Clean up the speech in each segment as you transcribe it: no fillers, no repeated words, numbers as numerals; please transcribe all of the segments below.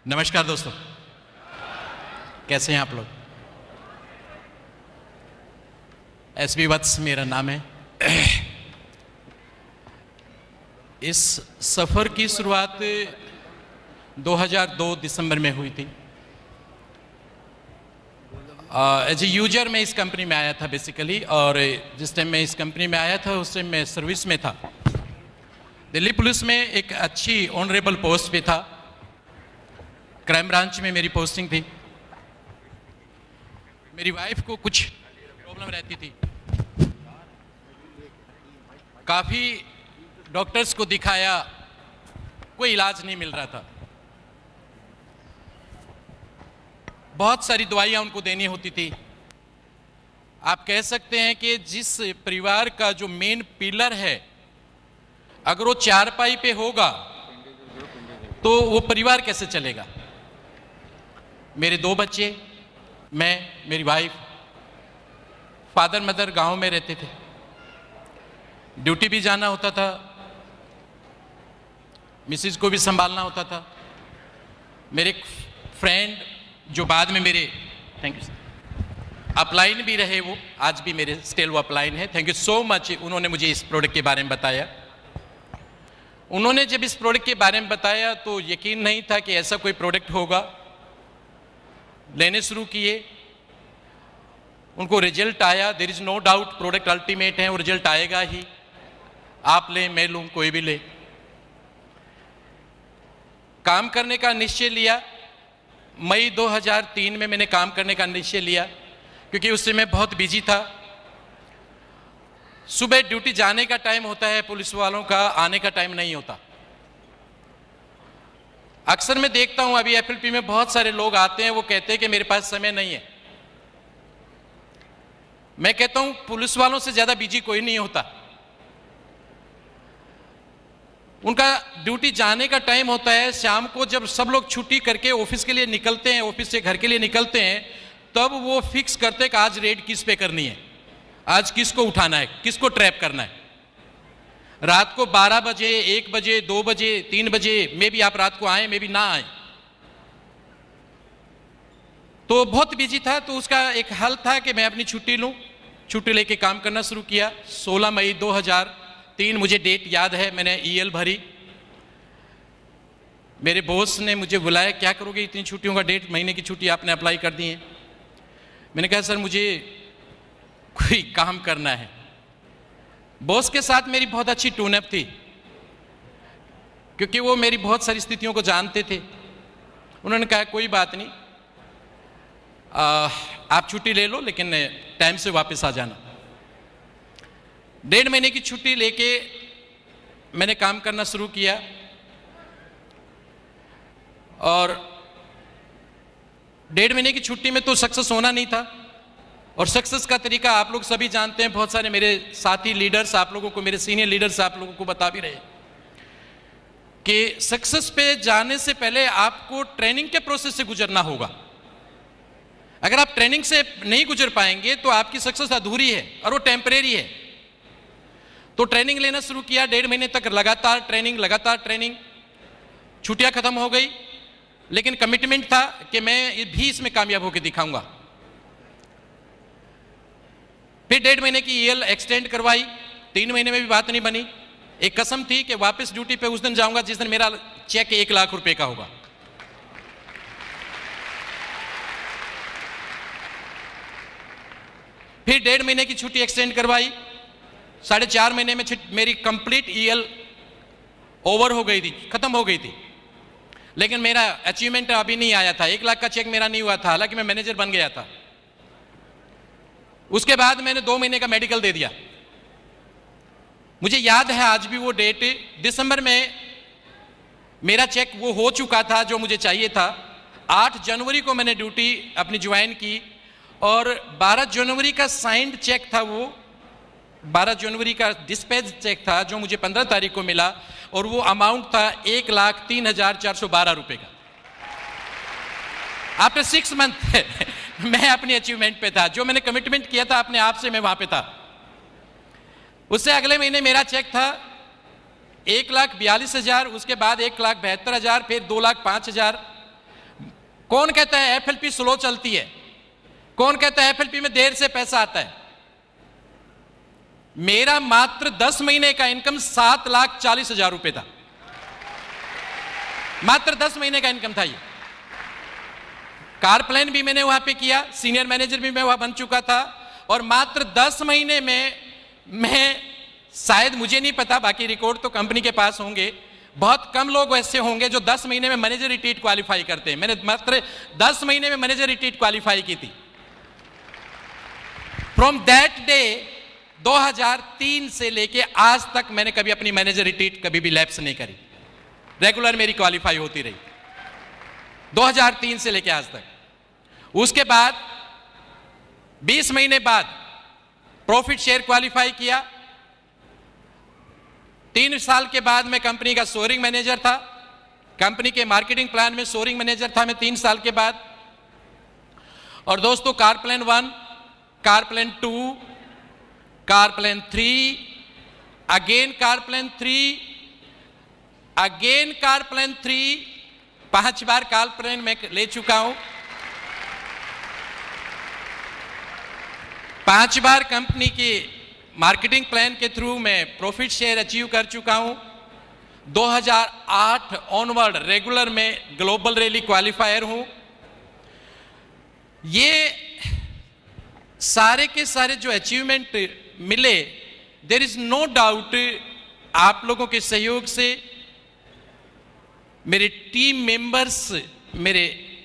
नमस्कार दोस्तों, कैसे हैं आप लोग। एसबी वत्स मेरा नाम है। इस सफ़र की शुरुआत 2002 दिसंबर में हुई थी। एज ए यूजर मैं इस कंपनी में आया था बेसिकली, और जिस टाइम मैं इस कंपनी में आया था उस टाइम मैं सर्विस में था। दिल्ली पुलिस में एक अच्छी ऑनरेबल पोस्ट पे था। क्राइम ब्रांच में मेरी पोस्टिंग थी। मेरी वाइफ को कुछ प्रॉब्लम रहती थी, काफ़ी डॉक्टर्स को दिखाया, कोई इलाज नहीं मिल रहा था। बहुत सारी दवाइयाँ उनको देनी होती थी। आप कह सकते हैं कि जिस परिवार का जो मेन पिलर है, अगर वो चारपाई पे होगा तो वो परिवार कैसे चलेगा। मेरे 2 बच्चे, मैं, मेरी वाइफ, फादर मदर गांव में रहते थे। ड्यूटी भी जाना होता था, मिसेज को भी संभालना होता था। मेरे एक फ्रेंड जो बाद में मेरे थैंक यू अपलाइन भी रहे, वो आज भी मेरे स्टिल वो अपलाइन है। Thank you so much. उन्होंने मुझे इस प्रोडक्ट के बारे में बताया। उन्होंने जब इस प्रोडक्ट के बारे में बताया तो यकीन नहीं था कि ऐसा कोई प्रोडक्ट होगा। लेने शुरू किए, उनको रिजल्ट आया। There is no doubt, product ultimate है, वो रिजल्ट आएगा ही। आप लें, मैं लूं, कोई भी ले। काम करने का निश्चय लिया। मई 2003 में मैंने काम करने का निश्चय लिया, क्योंकि उससे मैं बहुत बिजी था। सुबह ड्यूटी जाने का टाइम होता है पुलिस वालों का, आने का टाइम नहीं होता। अक्सर मैं देखता हूं, अभी एफएलपी में बहुत सारे लोग आते हैं, वो कहते हैं कि मेरे पास समय नहीं है। मैं कहता हूं पुलिस वालों से ज्यादा बिजी कोई नहीं होता। उनका ड्यूटी जाने का टाइम होता है, शाम को जब सब लोग छुट्टी करके ऑफिस के लिए निकलते हैं, ऑफिस से घर के लिए निकलते हैं, तब वो फिक्स करते हैं कि आज रेड किस पे करनी है, आज किसको उठाना है, किसको ट्रैप करना है। रात को 12 बजे, 1 बजे, 2 बजे, 3 बजे में भी आप रात को आए, में भी ना आए। तो बहुत बिजी था। तो उसका एक हल था कि मैं अपनी छुट्टी लूं। छुट्टी लेके काम करना शुरू किया। 16 मई 2003 मुझे डेट याद है। मैंने ईएल भरी। मेरे बॉस ने मुझे बुलाया, क्या करोगे इतनी छुट्टियों का, 1.5 महीने की छुट्टी आपने अप्लाई कर दी है। मैंने कहा सर मुझे कोई काम करना है। बॉस के साथ मेरी बहुत अच्छी टून अप थी, क्योंकि वो मेरी बहुत सारी स्थितियों को जानते थे। उन्होंने कहा कोई बात नहीं, आप छुट्टी ले लो, लेकिन टाइम से वापस आ जाना। 1.5 महीने की छुट्टी लेके मैंने काम करना शुरू किया। और 1.5 महीने की छुट्टी में तो सक्सेस होना नहीं था। और सक्सेस का तरीका आप लोग सभी जानते हैं। बहुत सारे मेरे साथी लीडर्स आप लोगों को, मेरे सीनियर लीडर्स आप लोगों को बता भी रहे कि सक्सेस पे जाने से पहले आपको ट्रेनिंग के प्रोसेस से गुजरना होगा। अगर आप ट्रेनिंग से नहीं गुजर पाएंगे तो आपकी सक्सेस अधूरी है और वो टेम्परेरी है। तो ट्रेनिंग लेना शुरू किया। 1.5 महीने तक लगातार ट्रेनिंग। छुट्टियां खत्म हो गई, लेकिन कमिटमेंट था कि मैं भी इसमें कामयाब होकर दिखाऊंगा। फिर 1.5 महीने की ईएल एक्सटेंड करवाई। 3 महीने में भी बात नहीं बनी। एक कसम थी कि वापस ड्यूटी पे उस दिन जाऊंगा जिस दिन मेरा चेक 1 लाख रुपए का होगा। फिर 1.5 महीने की छुट्टी एक्सटेंड करवाई। 4.5 महीने में मेरी कंप्लीट ईएल ओवर हो गई थी, खत्म हो गई थी। लेकिन मेरा अचीवमेंट अभी नहीं आया था। 1 लाख का चेक मेरा नहीं हुआ था, हालांकि मैं मैनेजर बन गया था। उसके बाद मैंने 2 महीने का मेडिकल दे दिया। मुझे याद है आज भी वो डेट। दिसंबर में मेरा चेक वो हो चुका था जो मुझे चाहिए था। 8 जनवरी को मैंने ड्यूटी अपनी ज्वाइन की, और 12 जनवरी का साइंड चेक था वो। 12 जनवरी का डिस्पैच चेक था जो मुझे 15 तारीख को मिला, और वो अमाउंट था 1,03,412 रुपए का। आफ्टर 6 मंथ मैं अपनी अचीवमेंट पे था। जो मैंने कमिटमेंट किया था अपने आप से, मैं वहां पे था। उससे अगले महीने मेरा चेक था 1,42,000, उसके बाद 1,72,000, फिर 2,05,000, कौन कहता है एफएलपी स्लो चलती है? कौन कहता है एफएलपी में देर से पैसा आता है? मेरा मात्र 10 महीने का इनकम 7,40,000 रुपए था। मात्र 10 महीने का इनकम था ये। कार प्लान भी मैंने वहां पे किया, सीनियर मैनेजर भी मैं वहां बन चुका था, और मात्र 10 महीने में मैं, शायद मुझे नहीं पता, बाकी रिकॉर्ड तो कंपनी के पास होंगे, बहुत कम लोग ऐसे होंगे जो 10 महीने में मैनेजर रिट्रीट क्वालिफाई करते हैं। मैंने मात्र 10 महीने में मैनेजर रिट्रीट क्वालिफाई की थी। फ्रॉम दैट डे 2003 से लेके आज तक मैंने कभी अपनी मैनेजर रिट्रीट कभी भी लैप्स नहीं करी, रेगुलर मेरी क्वालिफाई होती रही 2003 से लेके आज तक। उसके बाद 20 महीने बाद प्रॉफिट शेयर क्वालिफाई किया। 3 साल के बाद मैं कंपनी का सोरिंग मैनेजर था, कंपनी के मार्केटिंग प्लान में सोरिंग मैनेजर था मैं 3 साल के बाद। और दोस्तों, car plan 1, car plan 2, car plan 3, again car plan 3, again car plan 3, 5 बार कार प्लान मैं ले चुका हूं। 5 बार कंपनी की मार्केटिंग प्लान के थ्रू मैं प्रॉफिट शेयर अचीव कर चुका हूं। 2008 ऑनवर्ड रेगुलर में ग्लोबल रैली क्वालिफायर हूं। ये सारे के सारे जो अचीवमेंट मिले, देयर इज नो डाउट आप लोगों के सहयोग से, मेरे टीम मेंबर्स, मेरे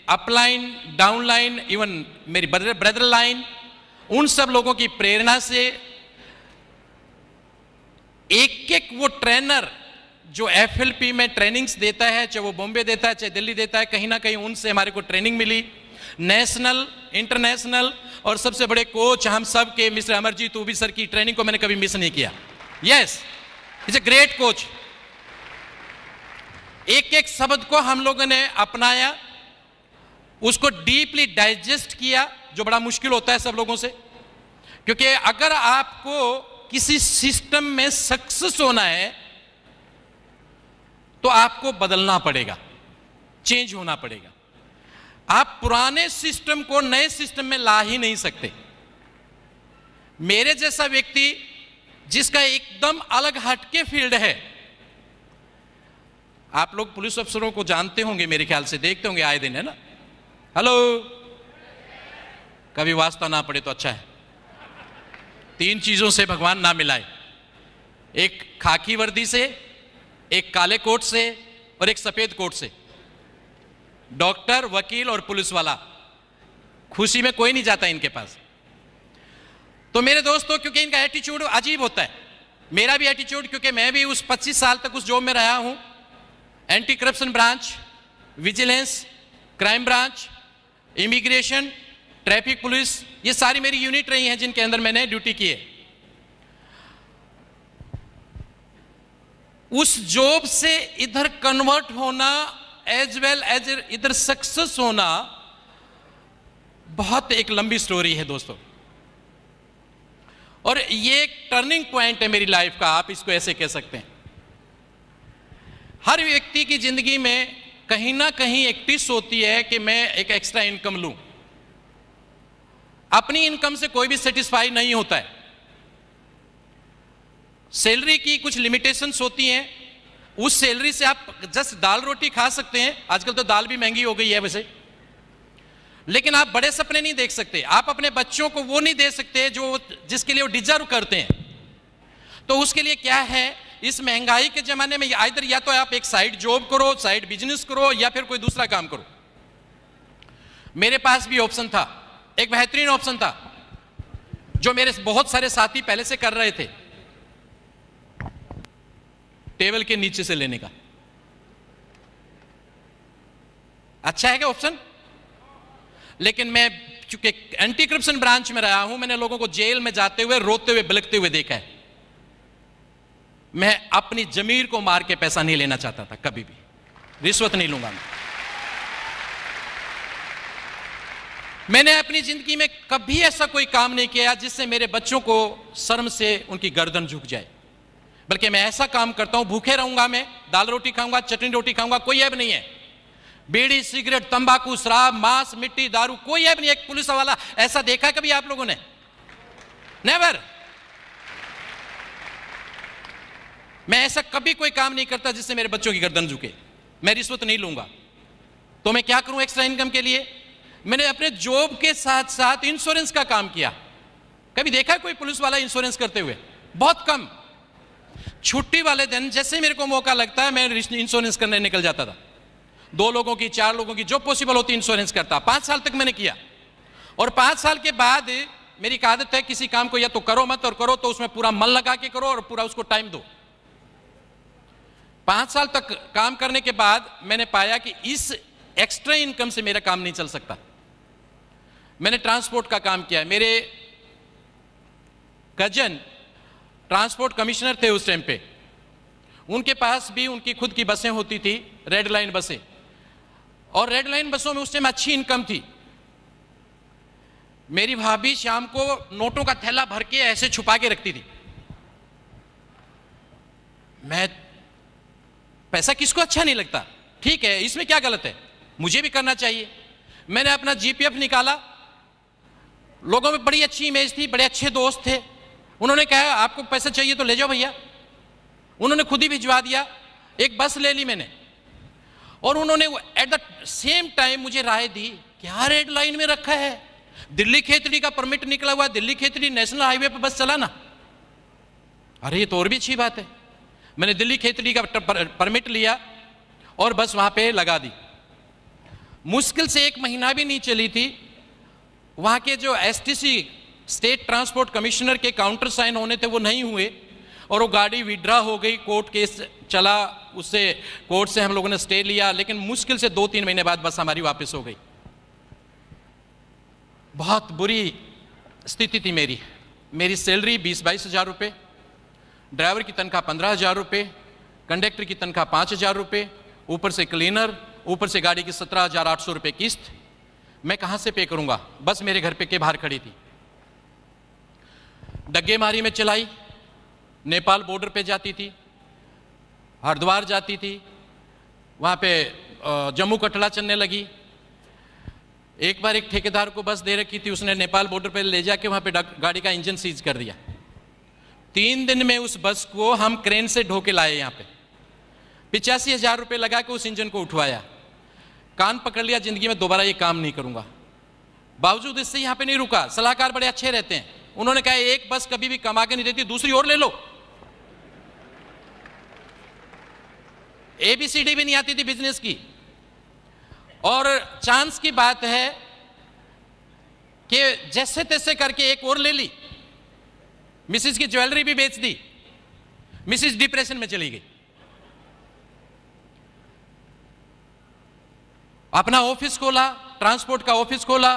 अपलाइन, डाउनलाइन, इवन मेरी ब्रदर लाइन, उन सब लोगों की प्रेरणा से, एक एक वो ट्रेनर जो एफएलपी में ट्रेनिंग्स देता है, चाहे वो बॉम्बे देता है चाहे दिल्ली देता है, कहीं ना कहीं उनसे हमारे को ट्रेनिंग मिली, नेशनल, इंटरनेशनल, और सबसे बड़े कोच हम सब के मिस्टर अमरजीत उबी सर की ट्रेनिंग को मैंने कभी मिस नहीं किया। Yes, is a great coach. एक एक शब्द को हम लोगों ने अपनाया, उसको डीपली डाइजेस्ट किया, जो बड़ा मुश्किल होता है सब लोगों से, क्योंकि अगर आपको किसी सिस्टम में सक्सेस होना है तो आपको बदलना पड़ेगा, चेंज होना पड़ेगा। आप पुराने सिस्टम को नए सिस्टम में ला ही नहीं सकते। मेरे जैसा व्यक्ति जिसका एकदम अलग हटके फील्ड है, आप लोग पुलिस अफसरों को जानते होंगे, मेरे ख्याल से देखते होंगे आए दिन, है ना? हेलो, कभी वास्ता ना पड़े तो अच्छा है। 3 चीजों से भगवान ना मिलाए, एक खाकी वर्दी से, एक काले कोट से, और एक सफेद कोट से। डॉक्टर, वकील और पुलिस वाला, खुशी में कोई नहीं जाता इनके पास। तो मेरे दोस्तों, क्योंकि इनका एटीट्यूड अजीब होता है, मेरा भी एटीट्यूड, क्योंकि मैं भी उस 25 साल तक उस जॉब में रहा हूं। Anti corruption branch, vigilance, crime branch, immigration, traffic police, ये सारी मेरी यूनिट रही हैं जिनके अंदर मैंने ड्यूटी की है। उस जॉब से इधर कन्वर्ट होना, एज वेल एज इधर सक्सेस होना, बहुत एक लंबी स्टोरी है दोस्तों। और ये एक टर्निंग पॉइंट है मेरी लाइफ का, आप इसको ऐसे कह सकते हैं। हर व्यक्ति की जिंदगी में कहीं ना कहीं एक टिस होती है कि मैं एक एक्स्ट्रा इनकम लूं। अपनी इनकम से कोई भी सेटिस्फाई नहीं होता है। सैलरी की कुछ लिमिटेशंस होती हैं, उस सैलरी से आप जस्ट दाल रोटी खा सकते हैं। आजकल तो दाल भी महंगी हो गई है वैसे, लेकिन आप बड़े सपने नहीं देख सकते। आप अपने बच्चों को वो नहीं दे सकते जो जिसके लिए वो डिजर्व करते हैं। तो उसके लिए क्या है, इस महंगाई के जमाने में आइदर या तो आप एक साइड जॉब करो, साइड बिजनेस करो, या फिर कोई दूसरा काम करो। मेरे पास भी ऑप्शन था, एक बेहतरीन ऑप्शन था जो मेरे बहुत सारे साथी पहले से कर रहे थे, टेबल के नीचे से लेने का। अच्छा है क्या ऑप्शन? लेकिन मैं चूंकि एंटी करप्शन ब्रांच में रहा हूं, मैंने लोगों को जेल में जाते हुए, रोते हुए, बिलखते हुए देखा है। मैं अपनी जमीर को मार के पैसा नहीं लेना चाहता था, कभी भी रिश्वत नहीं लूंगा मैं। मैंने अपनी जिंदगी में कभी ऐसा कोई काम नहीं किया जिससे मेरे बच्चों को शर्म से उनकी गर्दन झुक जाए, बल्कि मैं ऐसा काम करता हूं, भूखे रहूंगा, मैं दाल रोटी खाऊंगा, चटनी रोटी खाऊंगा, कोई ऐब नहीं है। बीड़ी, सिगरेट, तंबाकू, शराब, मांस, मिट्टी, दारू, कोई है नहीं एक पुलिस वाला ऐसा देखा कभी आप लोगों ने? नेवर। मैं ऐसा कभी कोई काम नहीं करता जिससे मेरे बच्चों की गर्दन झुके। मैं रिश्वत नहीं लूंगा। तो मैं क्या करूं एक्स्ट्रा इनकम के लिए? मैंने अपने जॉब के साथ साथ इंश्योरेंस का काम किया। कभी देखा कोई पुलिस वाला इंश्योरेंस करते हुए? बहुत कम। छुट्टी वाले दिन जैसे मेरे को मौका लगता है मैं इंश्योरेंस करने निकल जाता था। 2 लोगों की, 4 लोगों की, जो पॉसिबल होती इंश्योरेंस करता। 5 साल तक मैंने किया। और 5 साल के बाद मेरी एक आदत है, किसी काम को या तो करो मत, और करो तो उसमें पूरा मन लगा के करो और पूरा उसको टाइम दो। 5 साल तक काम करने के बाद मैंने पाया कि इस एक्स्ट्रा इनकम से मेरा काम नहीं चल सकता। मैंने ट्रांसपोर्ट का काम किया। मेरे कजन ट्रांसपोर्ट कमिश्नर थे उस टाइम पे। उनके पास भी उनकी खुद की बसें होती थी, रेड लाइन बसें, और रेड लाइन बसों में उस टाइम अच्छी इनकम थी। मेरी भाभी शाम को नोटों का थैला भर के ऐसे छुपा के रखती थी। मैं, पैसा किसको अच्छा नहीं लगता? ठीक है, इसमें क्या गलत है? मुझे भी करना चाहिए। मैंने अपना जीपीएफ निकाला। लोगों में बड़ी अच्छी इमेज थी, बड़े अच्छे दोस्त थे। उन्होंने कहा आपको पैसा चाहिए तो ले जाओ भैया। उन्होंने खुद ही भिजवा दिया। एक बस ले ली मैंने, और उन्होंने एट द सेम टाइम मुझे राय दी, क्या रेड लाइन में रखा है? दिल्ली खेतड़ी का परमिट निकला हुआ, दिल्ली खेतड़ी नेशनल हाईवे पर बस चलाना। अरे ये तो और भी अच्छी बात है। मैंने दिल्ली खेतड़ी का परमिट लिया और बस वहां पे लगा दी। मुश्किल से 1 महीना भी नहीं चली थी, वहां के जो एसटीसी स्टेट ट्रांसपोर्ट कमिश्नर के काउंटर साइन होने थे वो नहीं हुए, और वो गाड़ी विड्रा हो गई। कोर्ट केस चला, उससे कोर्ट से हम लोगों ने स्टे लिया, लेकिन मुश्किल से 2-3 महीने बाद बस हमारी वापस हो गई। बहुत बुरी स्थिति थी मेरी। मेरी सैलरी 20-22 हज़ार रुपये, ड्राइवर की तनख्वाह 15 हज़ार रुपये, कंडक्टर की तनख्वाह 5 हज़ार रुपये, ऊपर से क्लीनर, ऊपर से गाड़ी की 17,800 रुपये किस्त। मैं कहाँ से पे करूँगा? बस मेरे घर पे के बाहर खड़ी थी। डग्गेमारी में चलाई, नेपाल बॉर्डर पे जाती थी, हरिद्वार जाती थी, वहाँ पे जम्मू कटरा चलने लगी। एक बार एक ठेकेदार को बस दे रखी थी, उसने नेपाल बॉर्डर पे ले जाके वहाँ पे गाड़ी का इंजन सीज कर दिया। 3 दिन में उस बस को हम क्रेन से ढो के लाए यहाँ पे। 85 हज़ार रुपये लगा के उस इंजन को उठवाया। कान पकड़ लिया, जिंदगी में दोबारा ये काम नहीं करूँगा। बावजूद इससे यहाँ पे नहीं रुका। सलाहकार बड़े अच्छे रहते हैं। उन्होंने कहा एक बस कभी भी कमा के नहीं देती, दूसरी और ले लो। ABCD भी नहीं आती थी बिजनेस की। और चांस की बात है कि जैसे तैसे करके एक और ले ली। मिसिस की ज्वेलरी भी बेच दी। मिसिस डिप्रेशन में चली गई। अपना ऑफिस खोला, ट्रांसपोर्ट का ऑफिस खोला।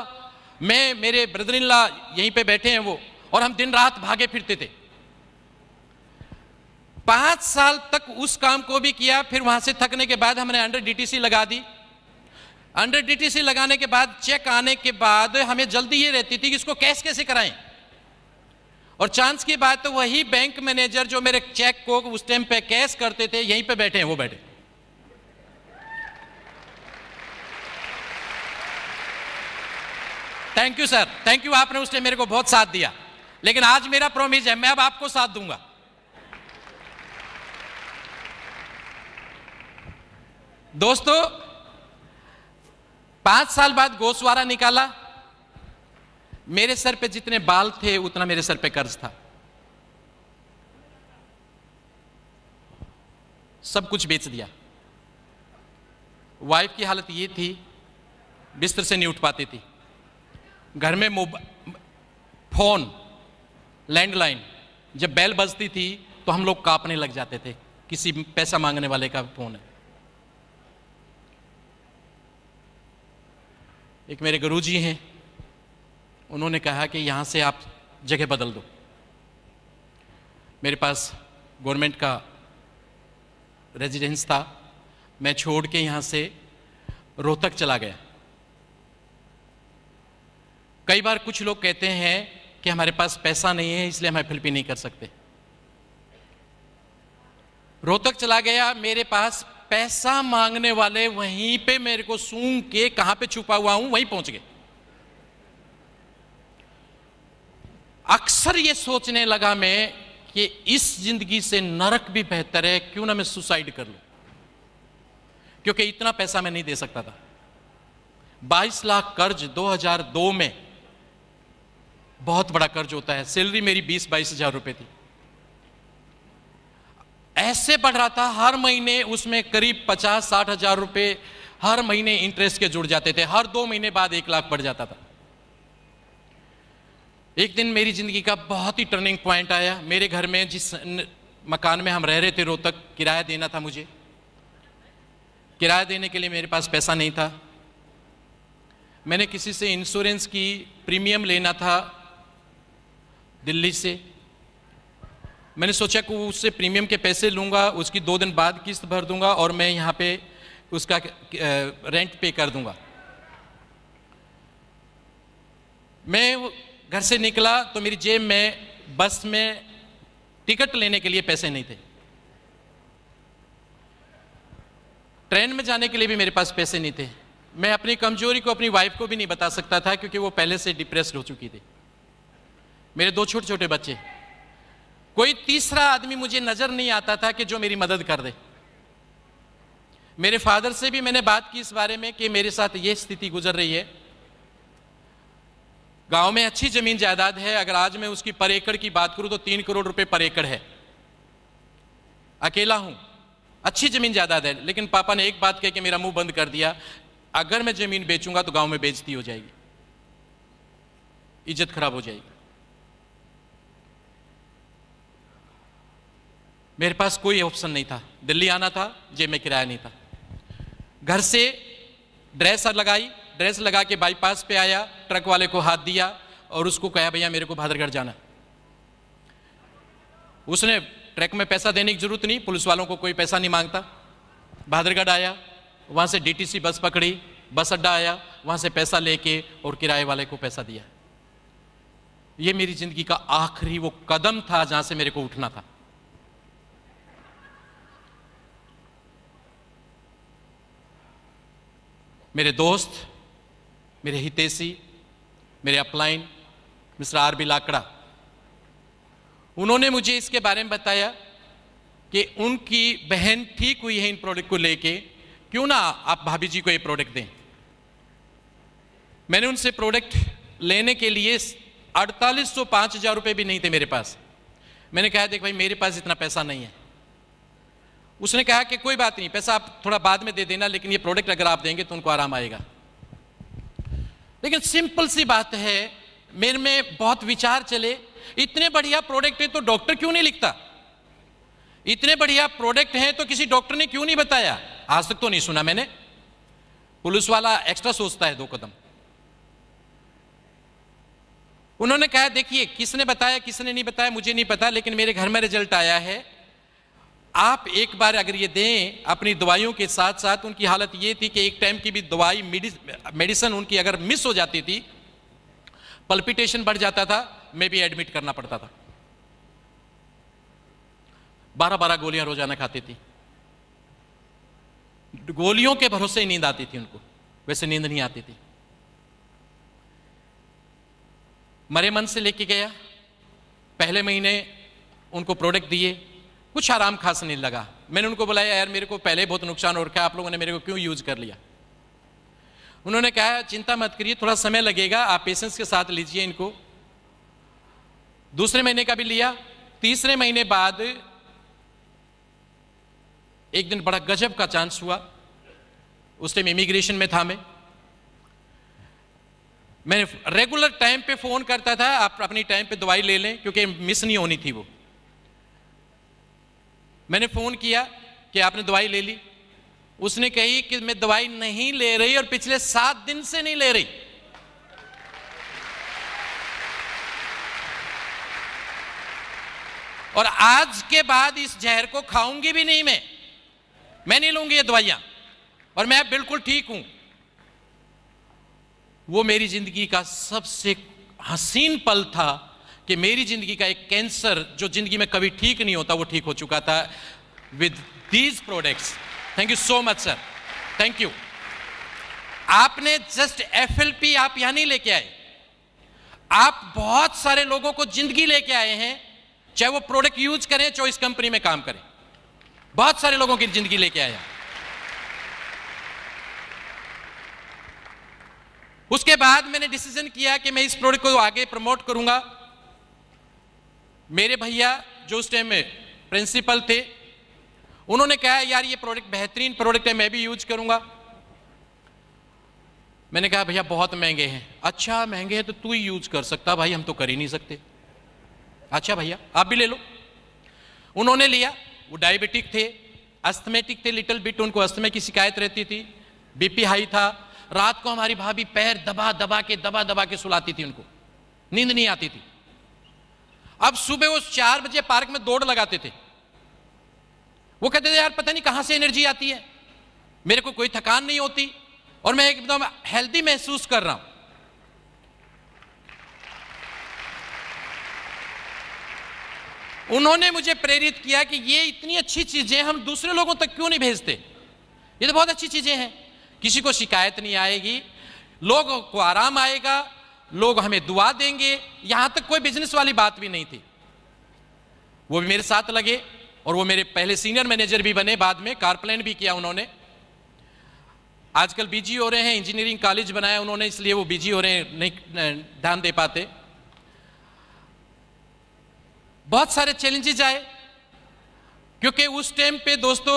मैं, मेरे ब्रदर इन लॉ यहीं पे बैठे हैं वो, और हम दिन रात भागे फिरते थे। 5 साल तक उस काम को भी किया। फिर वहां से थकने के बाद हमने अंडर DTC लगा दी। अंडर DTC लगाने के बाद, चेक आने के बाद हमें जल्दी ये रहती थी कि इसको कैश कैसे कराएं। और चांस की बात तो वही बैंक मैनेजर जो मेरे चेक को उस टाइम पे कैश करते थे, यहीं पे बैठे हैं वो बैठे। Thank you sir, thank you. आपने उस टाइम मेरे को बहुत साथ दिया, लेकिन आज मेरा प्रॉमिस है मैं अब आपको साथ दूंगा। दोस्तों, 5 साल बाद गोसवारा निकाला। मेरे सर पे जितने बाल थे उतना मेरे सर पे कर्ज था। सब कुछ बेच दिया। वाइफ की हालत ये थी, बिस्तर से नहीं उठ पाती थी। घर में फोन, लैंडलाइन, जब बेल बजती थी तो हम लोग कांपने लग जाते थे, किसी पैसा मांगने वाले का फोन है। एक मेरे गुरुजी हैं, उन्होंने कहा कि यहाँ से आप जगह बदल दो। मेरे पास गवर्नमेंट का रेजिडेंस था। मैं छोड़ के यहाँ से रोहतक चला गया। कई बार कुछ लोग कहते हैं कि हमारे पास पैसा नहीं है इसलिए हम एफएलपी नहीं कर सकते। रोहतक चला गया। मेरे पास पैसा मांगने वाले वहीं पे मेरे को सूंघ के कहां पे छुपा हुआ हूं वहीं पहुंच गए। अक्सर ये सोचने लगा मैं कि इस जिंदगी से नरक भी बेहतर है, क्यों ना मैं सुसाइड कर लूं, क्योंकि इतना पैसा मैं नहीं दे सकता था। 22 लाख कर्ज 2002 में बहुत बड़ा कर्ज होता है। सैलरी मेरी 20-22 हजार रुपए थी। ऐसे बढ़ रहा था, हर महीने उसमें करीब 50-60 हजार रुपए हर महीने इंटरेस्ट के जुड़ जाते थे। हर 2 महीने बाद 1 लाख बढ़ जाता था। एक दिन मेरी जिंदगी का बहुत ही टर्निंग पॉइंट आया। मेरे घर में, जिस मकान में हम रह रहे थे रोहतक, किराया देना था मुझे। किराया देने के लिए मेरे पास पैसा नहीं था। मैंने किसी से इंश्योरेंस की प्रीमियम लेना था दिल्ली से। मैंने सोचा कि उससे प्रीमियम के पैसे लूँगा, उसकी 2 दिन बाद किस्त भर दूंगा और मैं यहाँ पे उसका रेंट पे कर दूंगा। मैं घर से निकला तो मेरी जेब में बस में टिकट लेने के लिए पैसे नहीं थे। ट्रेन में जाने के लिए भी मेरे पास पैसे नहीं थे। मैं अपनी कमजोरी को अपनी वाइफ को भी नहीं बता सकता था, क्योंकि वो पहले से डिप्रेस्ड हो चुकी थी। मेरे 2 छोटे छोटे बच्चे। कोई तीसरा आदमी मुझे नजर नहीं आता था कि जो मेरी मदद कर दे। मेरे फादर से भी मैंने बात की इस बारे में कि मेरे साथ ये स्थिति गुजर रही है। गांव में अच्छी जमीन जायदाद है। अगर आज मैं उसकी पर एकड़ की बात करूं तो 3 करोड़ रुपए पर एकड़ है। अकेला हूं, अच्छी जमीन जायदाद है। लेकिन पापा ने एक बात कह के मेरा मुंह बंद कर दिया, अगर मैं जमीन बेचूंगा तो गांव में बेइज्जती हो जाएगी, इज्जत खराब हो जाएगी। मेरे पास कोई ऑप्शन नहीं था। दिल्ली आना था, जेब में किराया नहीं था। घर से ड्रेस लगाई, ड्रेस लगा के बाईपास पे आया, ट्रक वाले को हाथ दिया और उसको कहा भैया मेरे को भादरगढ़ जाना। उसने ट्रक में पैसा देने की जरूरत नहीं, पुलिस वालों को कोई पैसा नहीं मांगता। भादरगढ़ आया, वहां से डीटीसी बस पकड़ी, बस अड्डा आया, वहां से पैसा लेके और किराए वाले को पैसा दिया। ये मेरी जिंदगी का आखिरी वो कदम था जहां से मेरे को उठना था। मेरे दोस्त, मेरे हितैषी, मेरे अपलाइन मिस्टर आर.बी. लाकड़ा, उन्होंने मुझे इसके बारे में बताया कि उनकी बहन ठीक हुई है इन प्रोडक्ट को लेके, क्यों ना आप भाभी जी को ये प्रोडक्ट दें। मैंने उनसे प्रोडक्ट लेने के लिए 4805 रुपए भी नहीं थे मेरे पास। मैंने कहा देख भाई मेरे पास इतना पैसा नहीं है। उसने कहा कि कोई बात नहीं, पैसा आप थोड़ा बाद में दे देना, लेकिन ये प्रोडक्ट अगर आप देंगे तो उनको आराम आएगा। लेकिन सिंपल सी बात है, मेरे में बहुत विचार चले, इतने बढ़िया प्रोडक्ट है तो डॉक्टर क्यों नहीं लिखता? इतने बढ़िया प्रोडक्ट है तो किसी डॉक्टर ने क्यों नहीं बताया? आज तक तो नहीं सुना मैंने। पुलिस वाला एक्स्ट्रा सोचता है 2 कदम। उन्होंने कहा देखिए किसने बताया किसने नहीं बताया मुझे नहीं पता, लेकिन मेरे घर में रिजल्ट आया है। आप एक बार अगर ये दें अपनी दवाइयों के साथ साथ, उनकी हालत ये थी कि एक टाइम की भी दवाई मेडिसिन उनकी अगर मिस हो जाती थी, पल्पिटेशन बढ़ जाता था, मैं भी एडमिट करना पड़ता था। 12-12 गोलियां रोजाना खाती थी। गोलियों के भरोसे ही नींद आती थी उनको, वैसे नींद नहीं आती थी। मरे मन से लेके गया, पहले महीने उनको प्रोडक्ट दिए, कुछ आराम खास नहीं लगा। मैंने उनको बुलाया यार मेरे को पहले बहुत नुकसान हो रखा है, आप लोगों ने मेरे को क्यों यूज कर लिया? उन्होंने कहा चिंता मत करिए, थोड़ा समय लगेगा, आप पेशेंस के साथ लीजिए इनको। दूसरे महीने का भी लिया। तीसरे महीने बाद एक दिन बड़ा गजब का चांस हुआ। उस टाइम इमिग्रेशन में था मैं रेगुलर टाइम पे फोन करता था, आप अपनी टाइम पे दवाई ले लें क्योंकि मिस नहीं होनी थी वो। मैंने फोन किया कि आपने दवाई ले ली। उसने कही कि मैं दवाई नहीं ले रही और पिछले 7 दिन से नहीं ले रही। और आज के बाद इस जहर को खाऊंगी भी नहीं मैं नहीं लूंगी ये दवाइयां, और मैं बिल्कुल ठीक हूं। वो मेरी जिंदगी का सबसे हसीन पल था कि मेरी जिंदगी का एक कैंसर जो जिंदगी में कभी ठीक नहीं होता वो ठीक हो चुका था with these products. Thank you so much sir, thank you. आपने जस्ट एफएलपी आप यहां नहीं लेके आए, आप बहुत सारे लोगों को जिंदगी लेके आए हैं, चाहे वो प्रोडक्ट यूज करें चाहे इस कंपनी में काम करें, बहुत सारे लोगों की जिंदगी लेके आए हैं। उसके बाद मैंने डिसीजन किया कि मैं इस प्रोडक्ट को आगे प्रमोट करूंगा। मेरे भैया जो उस टाइम में प्रिंसिपल थे, उन्होंने कहा यार ये प्रोडक्ट बेहतरीन प्रोडक्ट है, मैं भी यूज करूंगा। मैंने कहा भैया बहुत महंगे हैं। अच्छा महंगे हैं तो तू ही यूज कर सकता भाई, हम तो कर ही नहीं सकते। अच्छा भैया आप भी ले लो। उन्होंने लिया। वो डायबिटिक थे, अस्थमेटिक थे लिटिल बिट, उनको अस्थमे की शिकायत रहती थी, बीपी हाई था। रात को हमारी भाभी पैर दबा दबा के सुलाती थी, उनको नींद नहीं आती थी। अब सुबह वो 4 बजे पार्क में दौड़ लगाते थे। वो कहते थे यार पता नहीं कहां से एनर्जी आती है, मेरे को कोई थकान नहीं होती और मैं एकदम हेल्दी महसूस कर रहा हूं। उन्होंने मुझे प्रेरित किया कि ये इतनी अच्छी चीजें हम दूसरे लोगों तक क्यों नहीं भेजते, ये तो बहुत अच्छी चीजें हैं, किसी को शिकायत नहीं आएगी, लोगों को आराम आएगा, लोग हमें दुआ देंगे। यहां तक कोई बिजनेस वाली बात भी नहीं थी। वो भी मेरे साथ लगे और वो मेरे पहले सीनियर मैनेजर भी बने, बाद में कारप्लेन भी किया उन्होंने। आजकल बिजी हो रहे हैं, इंजीनियरिंग कॉलेज बनाया उन्होंने, इसलिए वो बिजी हो रहे हैं, नहीं ध्यान दे पाते। बहुत सारे चैलेंजेस आए क्योंकि उस टाइम पे दोस्तों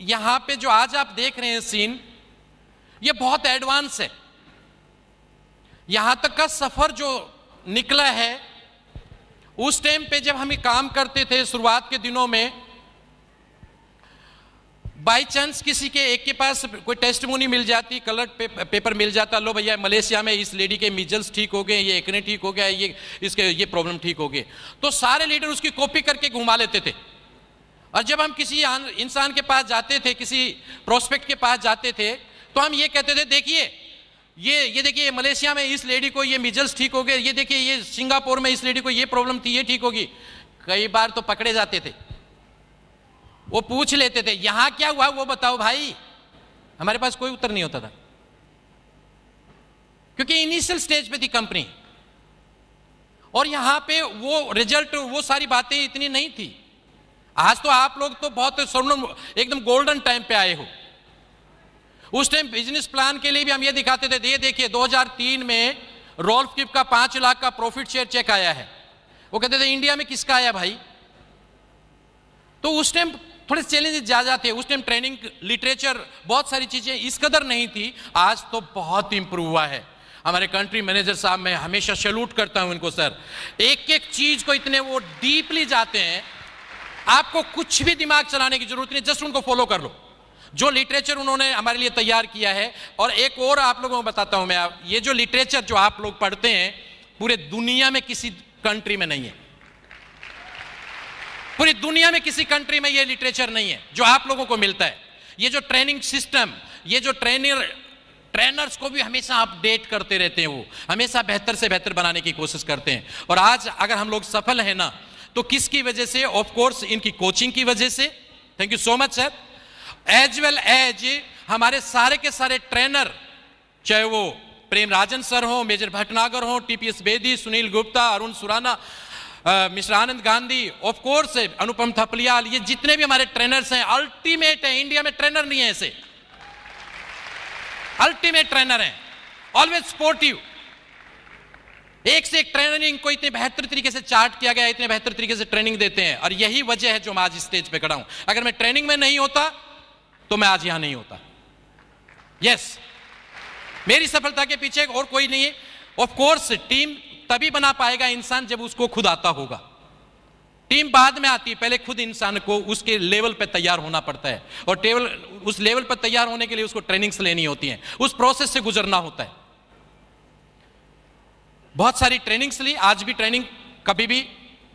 यहां पे जो आज आप देख रहे हैं सीन, ये बहुत एडवांस है। यहां तक का सफर जो निकला है, उस टाइम पे जब हम काम करते थे शुरुआत के दिनों में, बाय चांस किसी के एक के पास कोई टेस्टिमोनी मिल जाती, कलर पेपर मिल जाता, लो भैया मलेशिया में इस लेडी के मीजल्स ठीक हो गए, ये एक्ने ठीक हो गया, ये इसके ये प्रॉब्लम ठीक हो गए, तो सारे लीडर उसकी कॉपी करके घुमा लेते थे। और जब हम किसी इंसान के पास जाते थे, किसी प्रोस्पेक्ट के पास जाते थे, तो हम ये कहते थे देखिए ये देखिए मलेशिया में इस लेडी को ये मीजल्स ठीक हो गए, ये देखिए ये सिंगापुर में इस लेडी को ये प्रॉब्लम थी, ये ठीक होगी। कई बार तो पकड़े जाते थे, वो पूछ लेते थे यहां क्या हुआ वो बताओ भाई, हमारे पास कोई उत्तर नहीं होता था क्योंकि इनिशियल स्टेज पे थी कंपनी और यहां पे वो रिजल्ट, वो सारी बातें इतनी नहीं थी। आज तो आप लोग तो बहुत स्वर्ण एकदम गोल्डन टाइम पे आए हो। उस टाइम बिजनेस प्लान के लिए भी हम ये दिखाते थे, ये देखिए 2003 में रोल्फ किप का 5 लाख का प्रॉफिट शेयर चेक आया है। वो कहते थे इंडिया में किसका आया भाई। तो उस टाइम थोड़े चैलेंजेस ज्यादा थे। उस टाइम ट्रेनिंग लिटरेचर बहुत सारी चीजें इस कदर नहीं थी, आज तो बहुत इंप्रूव हुआ है। हमारे कंट्री मैनेजर साहब, मैं हमेशा सैल्यूट करता हूं इनको सर, एक एक चीज को इतने वो डीपली जाते हैं, आपको कुछ भी दिमाग चलाने की जरूरत नहीं, जस्ट उनको फॉलो कर लो जो लिटरेचर उन्होंने हमारे लिए तैयार किया है। और एक और आप लोगों को बताता हूं मैं, ये जो लिटरेचर जो आप लोग पढ़ते हैं पूरे दुनिया में किसी कंट्री में नहीं है, पूरी दुनिया में किसी कंट्री में ये लिटरेचर नहीं है जो आप लोगों को मिलता है। ये जो ट्रेनिंग सिस्टम, ये जो ट्रेनर्स को भी हमेशा अपडेट करते रहते हैं, वो हमेशा बेहतर से बेहतर बनाने की कोशिश करते हैं। और आज अगर हम लोग सफल हैं ना, तो किसकी वजह से? ऑफ कोर्स इनकी कोचिंग की वजह से। Thank you so much sir. As well as हमारे सारे के सारे ट्रेनर, चाहे वो प्रेम राजन सर हो, मेजर भटनागर हो, TPS Bedi, Sunil Gupta, Arun Surana, mister Anand Gandhi, of course Anupam Thapliyal, ये जितने भी हमारे ट्रेनर्स हैं अल्टीमेट है। इंडिया में ट्रेनर नहीं है ऐसे, अल्टीमेट ट्रेनर हैं, ऑलवेज स्पोर्टिव। एक से एक ट्रेनिंग को इतने बेहतर तरीके से चार्ट किया गया, इतने बेहतर तरीके से ट्रेनिंग देते हैं। और यही वजह है जो मैं आज स्टेज पे खड़ा हूं। अगर मैं ट्रेनिंग में नहीं होता तो मैं आज यहां नहीं होता। यस, मेरी सफलता के पीछे और कोई नहीं है। ऑफ कोर्स टीम तभी बना पाएगा इंसान जब उसको खुद आता होगा। टीम बाद में आती है, पहले खुद इंसान को उसके लेवल पे तैयार होना पड़ता है। और उस लेवल पर तैयार होने के लिए उसको ट्रेनिंग्स लेनी होती हैं, उस प्रोसेस से गुजरना होता है। बहुत सारी ट्रेनिंग्स ली, आज भी ट्रेनिंग कभी भी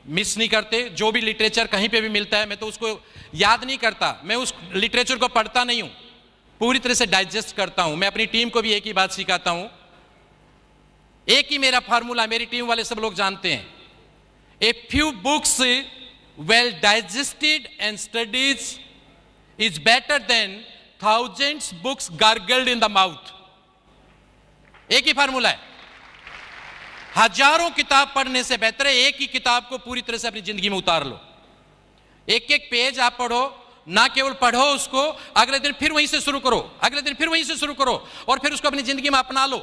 मिस नहीं करते। जो भी लिटरेचर कहीं पे भी मिलता है, मैं तो उसको याद नहीं करता, मैं उस लिटरेचर को पढ़ता नहीं हूं, पूरी तरह से डाइजेस्ट करता हूं। मैं अपनी टीम को भी एक ही बात सिखाता हूं, एक ही मेरा फार्मूला, मेरी टीम वाले सब लोग जानते हैं। A few books well digested and studies is better than thousands books gargled in the mouth. एक ही फार्मूला है, हजारों किताब पढ़ने से बेहतर है एक ही किताब को पूरी तरह से अपनी जिंदगी में उतार लो। एक एक पेज आप पढ़ो, ना केवल पढ़ो उसको, अगले दिन फिर वहीं से शुरू करो, अगले दिन फिर वहीं से शुरू करो, और फिर उसको अपनी जिंदगी में अपना लो,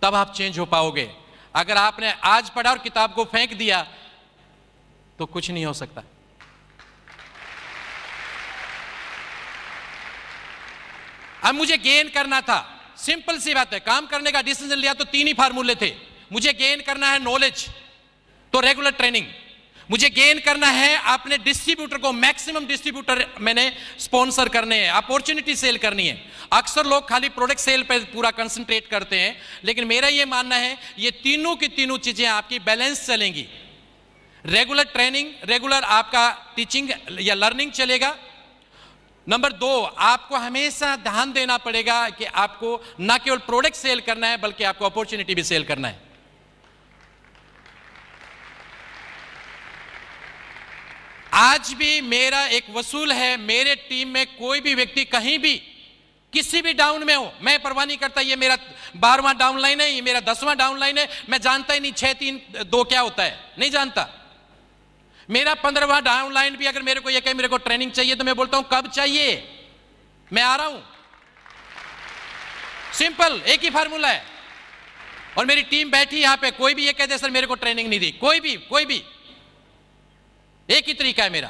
तब आप चेंज हो पाओगे। अगर आपने आज पढ़ा और किताब को फेंक दिया तो कुछ नहीं हो सकता। अब मुझे गेन करना था, सिंपल सी बात है, काम करने का डिसीजन लिया तो तीन ही फार्मूले थे। मुझे गेन करना है नॉलेज, तो रेगुलर ट्रेनिंग। मुझे गेन करना है अपने डिस्ट्रीब्यूटर को, मैक्सिमम डिस्ट्रीब्यूटर मैंने स्पॉन्सर करने हैं, अपॉर्चुनिटी सेल करनी है। अक्सर लोग खाली प्रोडक्ट सेल पे पूरा कंसंट्रेट करते हैं, लेकिन मेरा ये मानना है ये तीनों की तीनों चीजें आपकी बैलेंस चलेंगी। रेगुलर ट्रेनिंग, रेगुलर आपका टीचिंग या लर्निंग चलेगा। नंबर 2, आपको हमेशा ध्यान देना पड़ेगा कि आपको ना केवल प्रोडक्ट सेल करना है बल्कि आपको अपॉर्चुनिटी भी सेल करना है। आज भी मेरा एक वसूल है, मेरे टीम में कोई भी व्यक्ति कहीं भी किसी भी डाउन में हो, मैं परवाह नहीं करता ये मेरा 12वां डाउन लाइन है, ये मेरा 10वां डाउन लाइन है, मैं जानता ही नहीं 6 3 2 क्या होता है, नहीं जानता। मेरा 15वां डाउन लाइन भी अगर मेरे को ये कहे मेरे को ट्रेनिंग चाहिए तो मैं बोलता हूं कब चाहिए, मैं आ रहा हूं। सिंपल, एक ही फार्मूला है। और मेरी टीम बैठी यहां पे, कोई भी ये कहते सर मेरे को ट्रेनिंग नहीं दी, कोई भी, एक ही तरीका है मेरा।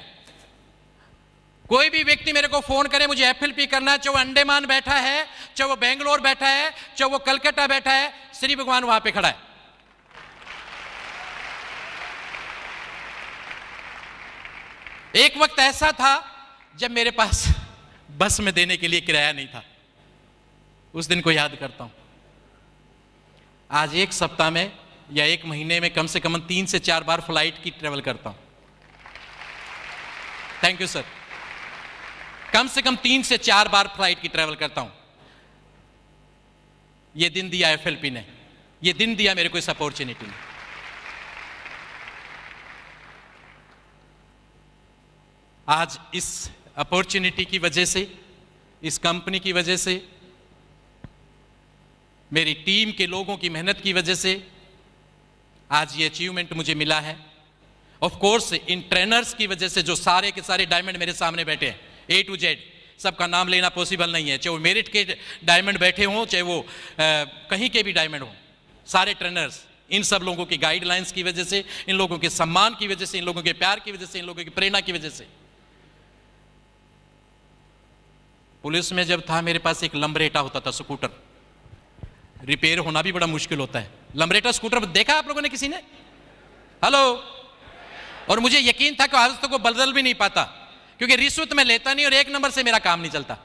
कोई भी व्यक्ति मेरे को फोन करे मुझे एफएलपी करना है, चाहे वो अंडमान बैठा है, चाहे वो बेंगलोर बैठा है, चाहे वो कलकत्ता बैठा है, श्री भगवान वहां पे खड़ा है। एक वक्त ऐसा था जब मेरे पास बस में देने के लिए किराया नहीं था, उस दिन को याद करता हूं। आज एक सप्ताह में या एक महीने में कम से कम 3 से 4 बार फ्लाइट की ट्रेवल करता हूं। Thank you sir. कम से कम 3 से 4 बार फ्लाइट की ट्रेवल करता हूं। यह दिन दिया एफएलपी ने, यह दिन दिया मेरे को इस अपॉर्चुनिटी ने। आज इस अपॉर्चुनिटी की वजह से, इस कंपनी की वजह से, मेरी टीम के लोगों की मेहनत की वजह से आज ये अचीवमेंट मुझे मिला है। ऑफ कोर्स इन ट्रेनर्स की वजह से, जो सारे के सारे डायमंड मेरे सामने बैठे हैं, A to Z, सबका नाम लेना पॉसिबल नहीं है, चाहे वो मेरिट के डायमंड बैठे हों, चाहे वो कहीं के भी डायमंड हों, सारे ट्रेनर्स, इन सब लोगों की गाइडलाइंस की वजह से, इन लोगों के सम्मान की वजह से, इन लोगों के प्यार की वजह से, इन लोगों की प्रेरणा की वजह से। पुलिस में जब था मेरे पास एक लंबरेटा होता था, स्कूटर, रिपेयर होना भी बड़ा मुश्किल होता है। लंबरेटा स्कूटर देखा आप लोगों ने किसी ने? हेलो। और मुझे यकीन था कि आज तक वो बदल भी नहीं पाता, क्योंकि रिश्वत में लेता नहीं और 1 नंबर से मेरा काम नहीं चलता।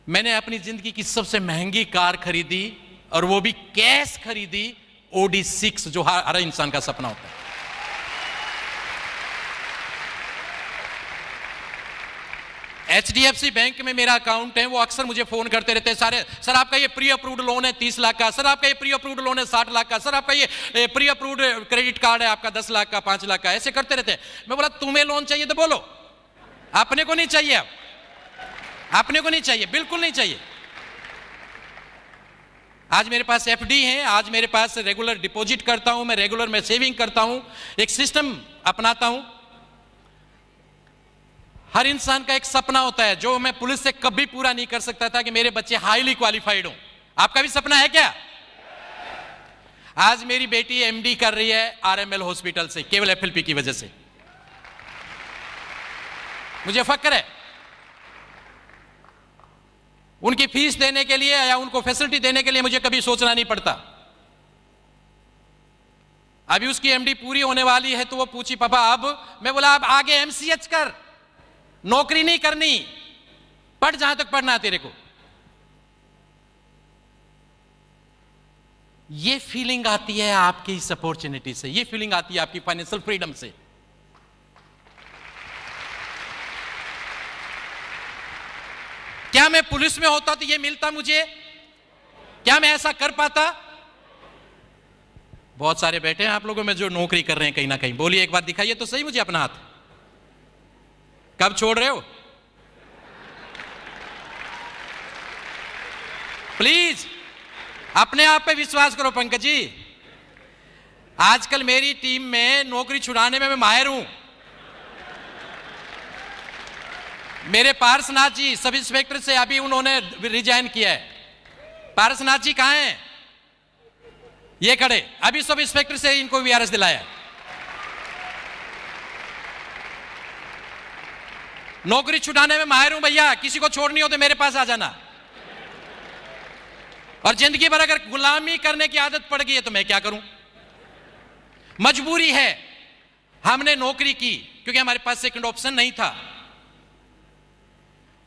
मैंने अपनी जिंदगी की सबसे महंगी कार खरीदी, और वो भी कैश खरीदी, Audi 6, जो हर इंसान का सपना होता है। HDFC बैंक में मेरा अकाउंट है, वो अक्सर मुझे फोन करते रहते हैं, सारे सर आपका ये प्री अप्रूव्ड लोन है 30 लाख का, सर आपका ये प्री अप्रूव्ड लोन है 60 लाख का, सर आपका ये प्री अप्रूव्ड क्रेडिट कार्ड है आपका 10 लाख का, 5 लाख का, ऐसे करते रहते हैं। मैं बोला तुम्हें लोन चाहिए तो बोलो, अपने को नहीं चाहिए, अपने को नहीं चाहिए, बिल्कुल नहीं चाहिए। आज मेरे पास FD है, आज मेरे पास रेगुलर डिपॉजिट करता हूं मैं, रेगुलर मैं सेविंग करता हूं, एक सिस्टम अपनाता हूं। हर इंसान का एक सपना होता है जो मैं पुलिस से कभी पूरा नहीं कर सकता था, कि मेरे बच्चे हाईली क्वालिफाइड हों। आपका भी सपना है क्या? आज मेरी बेटी MD कर रही है RML हॉस्पिटल से, केवल FLP की वजह से। मुझे फक्र है। उनकी फीस देने के लिए या उनको फैसिलिटी देने के लिए मुझे कभी सोचना नहीं पड़ता। अभी उसकी MD पूरी होने वाली है तो वो पूछी पापा अब? मैं बोला अब आगे MCH कर, नौकरी नहीं करनी, पढ़ जहां तक पढ़ना है तेरे को। ये फीलिंग आती है आपकी इस अपॉर्चुनिटी से, ये फीलिंग आती है आपकी फाइनेंशियल फ्रीडम से। क्या मैं पुलिस में होता तो ये मिलता मुझे? क्या मैं ऐसा कर पाता? बहुत सारे बैठे हैं आप लोगों में जो नौकरी कर रहे हैं कहीं ना कहीं। बोलिए एक बार, दिखाइए तो सही मुझे अपना हाथ। कब छोड़ रहे हो? प्लीज अपने आप पे विश्वास करो पंकज जी। आजकल मेरी टीम में नौकरी छुड़ाने में मैं माहिर हूं। मेरे पारसनाथ जी सब इंस्पेक्टर से अभी उन्होंने रिजाइन किया है। पारसनाथ जी कहां हैं? ये खड़े। अभी सब इंस्पेक्टर से इनको वीआरएस दिलाया। नौकरी छुड़ाने में माहिर हूं भैया, किसी को छोड़नी हो तो मेरे पास आ जाना। और जिंदगी भर अगर गुलामी करने की आदत पड़ गई है तो मैं क्या करूं? मजबूरी है। हमने नौकरी की क्योंकि हमारे पास सेकंड ऑप्शन नहीं था,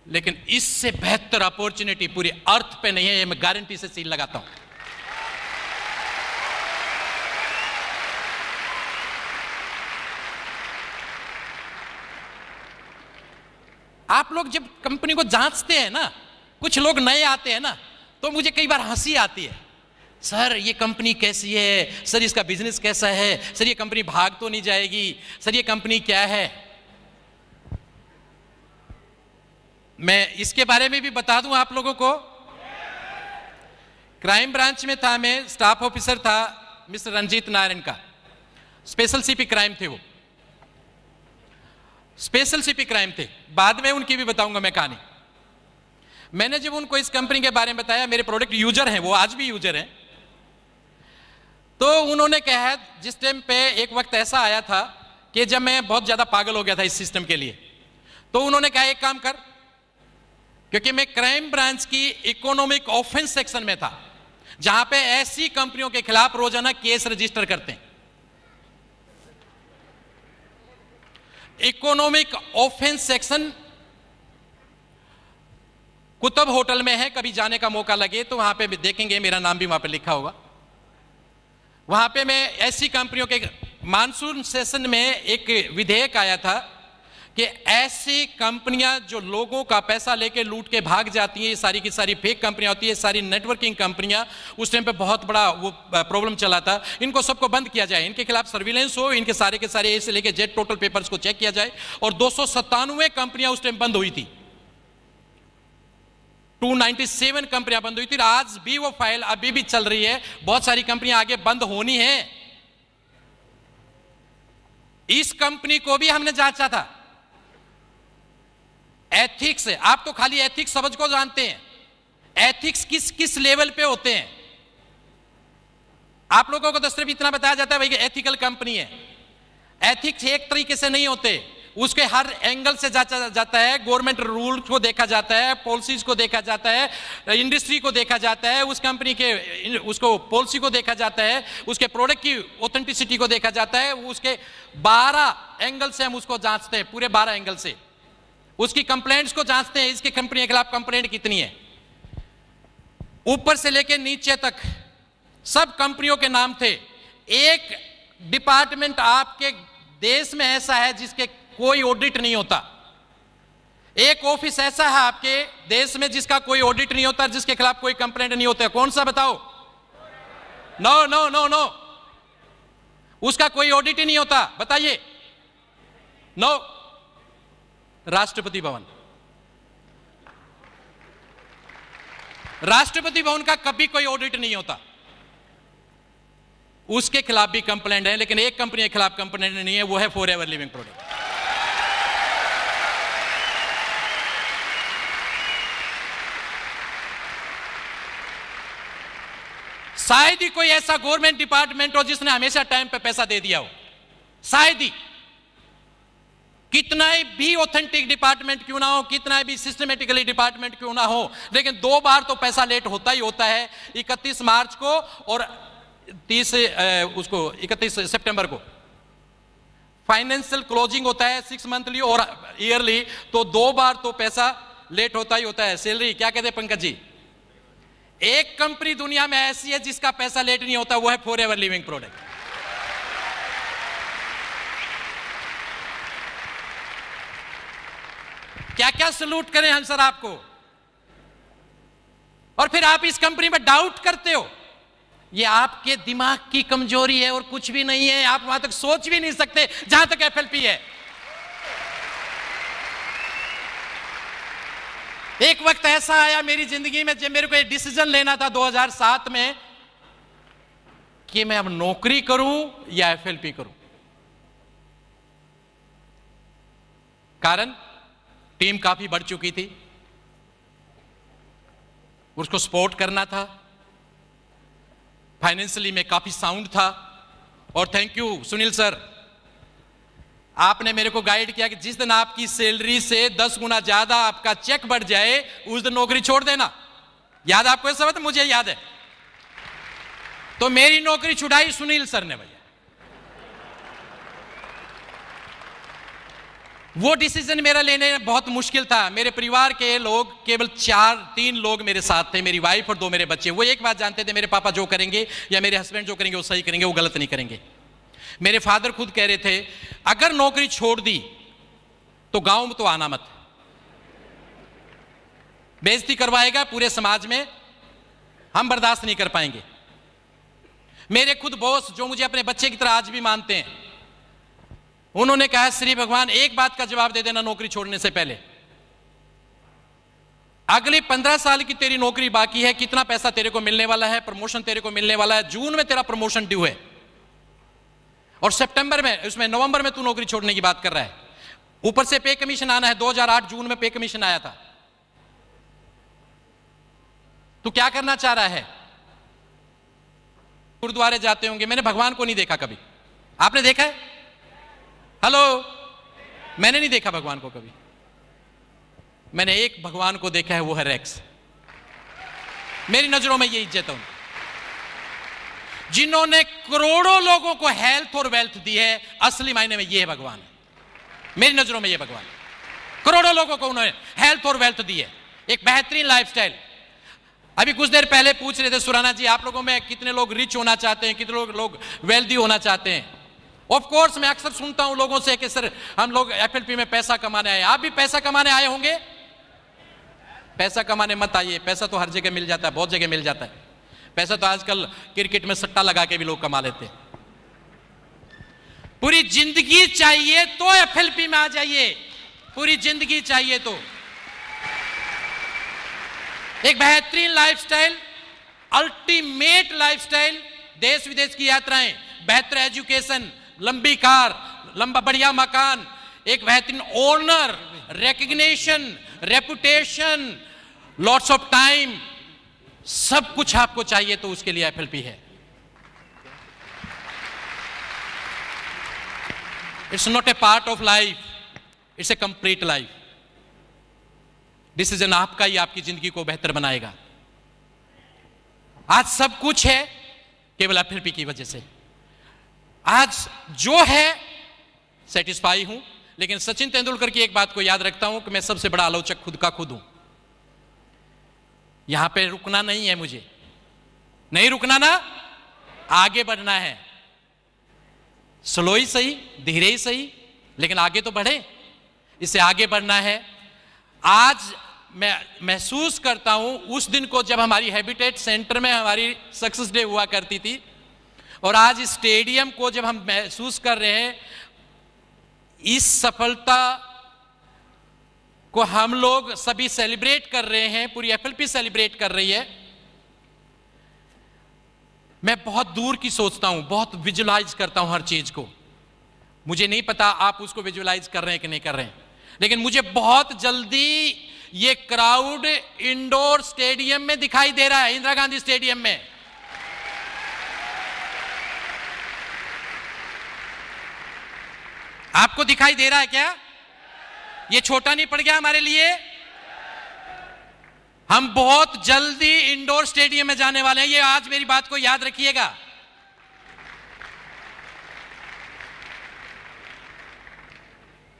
लेकिन इससे बेहतर अपॉर्चुनिटी पूरी अर्थ पे नहीं है, ये मैं गारंटी से सील लगाता हूं। आप लोग जब कंपनी को जांचते हैं ना, कुछ लोग नए आते हैं ना, तो मुझे कई बार हंसी आती है। सर ये कंपनी कैसी है, सर इसका बिजनेस कैसा है, सर ये कंपनी भाग तो नहीं जाएगी, सर ये कंपनी क्या है। मैं इसके बारे में भी बता दूं आप लोगों को। क्राइम ब्रांच में था, मैं स्टाफ ऑफिसर था मिस्टर रंजीत नारायण का। स्पेशल सीपी क्राइम थे वो, स्पेशल सीपी क्राइम थे। बाद में उनकी भी बताऊंगा मैं कहानी। मैंने जब उनको इस कंपनी के बारे में बताया, मेरे प्रोडक्ट यूजर हैं वो, आज भी यूजर हैं, तो उन्होंने कहा, जिस टाइम पे एक वक्त ऐसा आया था कि जब मैं बहुत ज्यादा पागल हो गया था इस सिस्टम के लिए, तो उन्होंने कहा एक काम कर, क्योंकि मैं क्राइम ब्रांच की इकोनॉमिक ऑफेंस सेक्शन में था, जहां पे ऐसी कंपनियों के खिलाफ रोजाना केस रजिस्टर करते हैं। Economic offence section Qutub hotel में है, कभी जाने का मौका लगे तो वहां पे भी देखेंगे, मेरा नाम भी वहां पे लिखा होगा। वहां पे मैं ऐसी कंपनियों के मानसून सेशन में एक विधेयक आया था कि ऐसी कंपनियां जो लोगों का पैसा लेके लूट के भाग जाती हैं, ये सारी की सारी फेक कंपनियां होती है, सारी नेटवर्किंग कंपनियां, उस टाइम पे बहुत बड़ा वो प्रॉब्लम चला था, इनको सबको बंद किया जाए, इनके खिलाफ सर्विलेंस हो, इनके सारे के सारे ए से लेके जेड टोटल पेपर्स को चेक किया जाए। और 297 कंपनियां उस टाइम बंद हुई थी, 297 कंपनियां बंद हुई थी। आज भी वो फाइल अभी भी चल रही है, बहुत सारी कंपनियां आगे बंद होनी है। इस कंपनी को भी हमने जांचा था। एथिक्स, आप तो खाली एथिक्स समझ को जानते हैं, एथिक्स किस किस लेवल पे होते हैं। आप लोगों को तो सिर्फ इतना बताया जाता है भाई कि एथिकल कंपनी है। एथिक्स एक तरीके से नहीं होते, उसके हर एंगल से जांचा जाता है। गवर्नमेंट रूल को देखा जाता है, पॉलिसीज को देखा जाता है, इंडस्ट्री को देखा जाता है, उस कंपनी के उसको पॉलिसी को देखा जाता है, उसके प्रोडक्ट की ऑथेंटिसिटी को देखा जाता है। उसके 12 एंगल से हम उसको जांचते हैं, पूरे 12 एंगल से उसकी कंप्लेंट्स को जांचते हैं। इसकी कंपनी के खिलाफ कंप्लेंट कितनी है, ऊपर से लेकर नीचे तक सब कंपनियों के नाम थे। एक डिपार्टमेंट आपके देश में ऐसा है जिसके कोई ऑडिट नहीं होता। एक ऑफिस ऐसा है आपके देश में जिसका कोई ऑडिट नहीं होता, जिसके खिलाफ कोई कंप्लेंट नहीं होता। कौन सा बताओ? नो नो नो नो, उसका कोई ऑडिट ही नहीं होता। बताइए। नो, राष्ट्रपति भवन। राष्ट्रपति भवन का कभी कोई ऑडिट नहीं होता, उसके खिलाफ भी कंप्लेंट है। लेकिन एक कंपनी के खिलाफ कंप्लेंट नहीं है, वो है फॉरएवर लिविंग प्रोडक्ट। शायद ही कोई ऐसा गवर्नमेंट डिपार्टमेंट हो जिसने हमेशा टाइम पे पैसा दे दिया हो, शायद ही। कितना भी ऑथेंटिक डिपार्टमेंट क्यों ना हो, कितना भी सिस्टमेटिकली डिपार्टमेंट क्यों ना हो, लेकिन 2 बार तो पैसा लेट होता ही होता है। 31 मार्च को और 31 सितंबर को फाइनेंशियल क्लोजिंग होता है, 6 मंथली और ईयरली, तो 2 बार तो पैसा लेट होता ही होता है। सैलरी क्या कहते हैं पंकज जी? एक कंपनी दुनिया में ऐसी है जिसका पैसा लेट नहीं होता, वो है फॉरएवर लिविंग प्रोडक्ट। क्या क्या सलूट करें हम सर आपको, और फिर आप इस कंपनी में डाउट करते हो। ये आपके दिमाग की कमजोरी है और कुछ भी नहीं है। आप वहां तक सोच भी नहीं सकते जहां तक एफएलपी है। एक वक्त ऐसा आया मेरी जिंदगी में जब मेरे को एक डिसीजन लेना था 2007 में कि मैं अब नौकरी करूं या एफएलपी करूं। कारण टीम काफी बढ़ चुकी थी, उसको सपोर्ट करना था, फाइनेंशियली में काफी साउंड था। और थैंक यू सुनील सर, आपने मेरे को गाइड किया कि जिस दिन आपकी सैलरी से 10 गुना ज्यादा आपका चेक बढ़ जाए उस दिन नौकरी छोड़ देना। याद आपको ऐसा बात? मुझे याद है। तो मेरी नौकरी छुड़ाई सुनील सर ने भैया। वो डिसीजन मेरा लेने में बहुत मुश्किल था। मेरे परिवार के लोग केवल 3 लोग मेरे साथ थे, मेरी वाइफ और 2 मेरे बच्चे। वो एक बात जानते थे, मेरे पापा जो करेंगे या मेरे हस्बैंड जो करेंगे वो सही करेंगे, वो गलत नहीं करेंगे। मेरे फादर खुद कह रहे थे अगर नौकरी छोड़ दी तो गांव में तो आना मत, बेइज्जती करवाएगा पूरे समाज में, हम बर्दाश्त नहीं कर पाएंगे। मेरे खुद बॉस जो मुझे अपने बच्चे की तरह आज भी मानते हैं, उन्होंने कहा श्री भगवान एक बात का जवाब दे देना नौकरी छोड़ने से पहले, अगली 15 साल की तेरी नौकरी बाकी है, कितना पैसा तेरे को मिलने वाला है, प्रमोशन तेरे को मिलने वाला है, जून में तेरा प्रमोशन ड्यू है और सितंबर में उसमें नवंबर में तू नौकरी छोड़ने की बात कर रहा है। ऊपर से पे कमीशन आना है, 2008 जून में पे कमीशन आया था। तू क्या करना चाह रहा है? गुरुद्वारे जाते होंगे, मैंने भगवान को नहीं देखा कभी, आपने देखा है? हेलो, मैंने नहीं देखा भगवान को कभी। मैंने एक भगवान को देखा है, वो है रेक्स। मेरी नजरों में ये इज्जत है उनकी, जिन्होंने करोड़ों लोगों को हेल्थ और वेल्थ दी है। असली मायने में ये है भगवान, मेरी नजरों में ये भगवान। करोड़ों लोगों को उन्होंने हेल्थ और वेल्थ दी है, एक बेहतरीन लाइफस्टाइल। अभी कुछ देर पहले पूछ रहे थे सुराना जी, आप लोगों में कितने लोग रिच होना चाहते हैं, कितने लोग वेल्दी होना चाहते हैं? ऑफ कोर्स मैं अक्सर सुनता हूं लोगों से कि सर हम लोग एफएलपी में पैसा कमाने आए। आप भी पैसा कमाने आए होंगे? पैसा कमाने मत आइए, पैसा तो हर जगह मिल जाता है, बहुत जगह मिल जाता है। पैसा तो आजकल क्रिकेट में सट्टा लगा के भी लोग कमा लेते हैं। पूरी जिंदगी चाहिए तो एफएलपी में आ जाइए, पूरी जिंदगी चाहिए तो। एक बेहतरीन लाइफस्टाइल, अल्टीमेट लाइफस्टाइल, देश विदेश की यात्राएं, बेहतर एजुकेशन, लंबी कार, लंबा बढ़िया मकान, एक बेहतरीन owner, recognition, reputation, lots of time, सब कुछ आपको चाहिए तो उसके लिए एफएलपी है। It's not a part of life, it's a complete life. Decision आपका ही आपकी जिंदगी को बेहतर बनाएगा। आज सब कुछ है केवल एफएलपी की वजह से। आज जो है सेटिस्फाई हूं, लेकिन सचिन तेंदुलकर की एक बात को याद रखता हूं कि मैं सबसे बड़ा आलोचक खुद का खुद हूं। यहां पे रुकना नहीं है, मुझे नहीं रुकना ना, आगे बढ़ना है। स्लो ही सही, धीरे ही सही, लेकिन आगे तो बढ़े, इससे आगे बढ़ना है। आज मैं महसूस करता हूं उस दिन को जब हमारी हैबिटेट सेंटर में हमारी सक्सेस डे हुआ करती थी, और आज इस स्टेडियम को जब हम महसूस कर रहे हैं, इस सफलता को हम लोग सभी सेलिब्रेट कर रहे हैं, पूरी एफएलपी सेलिब्रेट कर रही है। मैं बहुत दूर की सोचता हूं, बहुत विजुलाइज करता हूं हर चीज को। मुझे नहीं पता आप उसको विजुलाइज कर रहे हैं कि नहीं कर रहे हैं, लेकिन मुझे बहुत जल्दी ये क्राउड इंडोर स्टेडियम में दिखाई दे रहा है, इंदिरा गांधी स्टेडियम में। आपको दिखाई दे रहा है क्या? ये छोटा नहीं पड़ गया हमारे लिए? हम बहुत जल्दी इंडोर स्टेडियम में जाने वाले हैं, ये आज मेरी बात को याद रखिएगा।